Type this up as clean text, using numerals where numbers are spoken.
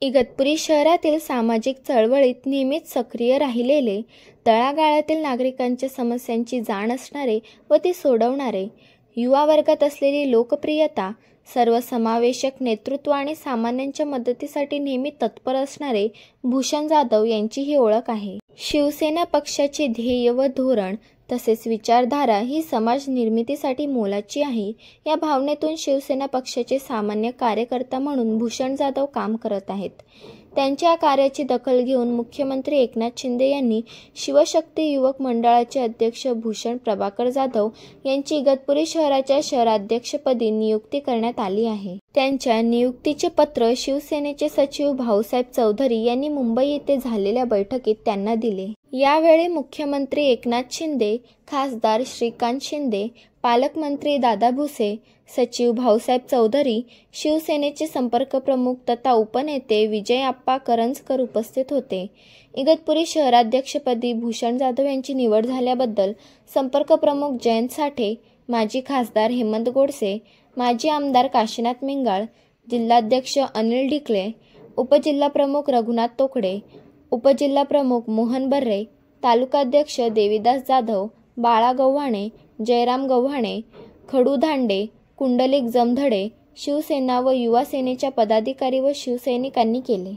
इगतपुरी शहरातील सामाजिक चळवळीत नेहमीच सक्रिय राहिलेले, तळागाळातील नागरिकांच्या समस्यांची जाण असणारे व ती सोडवणारे, युवा वर्गात असलेली लोकप्रियता, सर्वसमावेशक नेतृत्व आणि सामान्यांच्या मदतीसाठी नेहमी तत्पर असणारे भूषण जाधव यांची ही ओळख आहे. शिवसेना पक्षाचे ध्येय व धोरण तसेच विचारधारा ही समाज निर्मितीसाठी मोलाची आहे, या भावनेतून शिवसेना पक्षाचे सामान्य कार्यकर्ता म्हणून भूषण जाधव काम करत आहेत. त्यांच्या कार्याची दखल घेऊन मुख्यमंत्री एकनाथ शिंदे यांनी शिवशक्ती युवक मंडळाचे अध्यक्ष भूषण प्रभाकर जाधव यांची इगतपुरी शहराच्या शहराध्यक्षपदी नियुक्ती करण्यात आली आहे. त्यांच्या नियुक्तीचे पत्र शिवसेनेचे सचिव भाऊसाहेब चौधरी यांनी मुंबई येथे झालेल्या बैठकीत त्यांना दिले. यावेळी मुख्यमंत्री एकनाथ शिंदे, खासदार श्रीकांत शिंदे, पालकमंत्री दादा भुसे, सचिव भाऊसाहेब चौधरी, शिवसेनेचे संपर्क प्रमुख तथा उपनेते विजय आप्पा करंजकर उपस्थित होते. इगतपुरी शहराध्यक्षपदी भूषण जाधव यांची निवड झाल्याबद्दल संपर्क प्रमुख जयंत साठे, माजी खासदार हेमंत गोडसे, माजी आमदार काशीनाथ मिंगाळ, जिल्हाध्यक्ष अनिल ढिकले, उपजिल्हाप्रमुख रघुनाथ तोकडे, उपजिल्हाप्रमुख मोहन बर्रे, तालुकाध्यक्ष देवीदास जाधव, बाळा गव्हाणे, जयराम गव्हाणे, खडू धांडे, कुंडलिक जमधडे, शिवसेना व युवा सेनेच्या पदाधिकारी व शिवसैनिकांनी केले.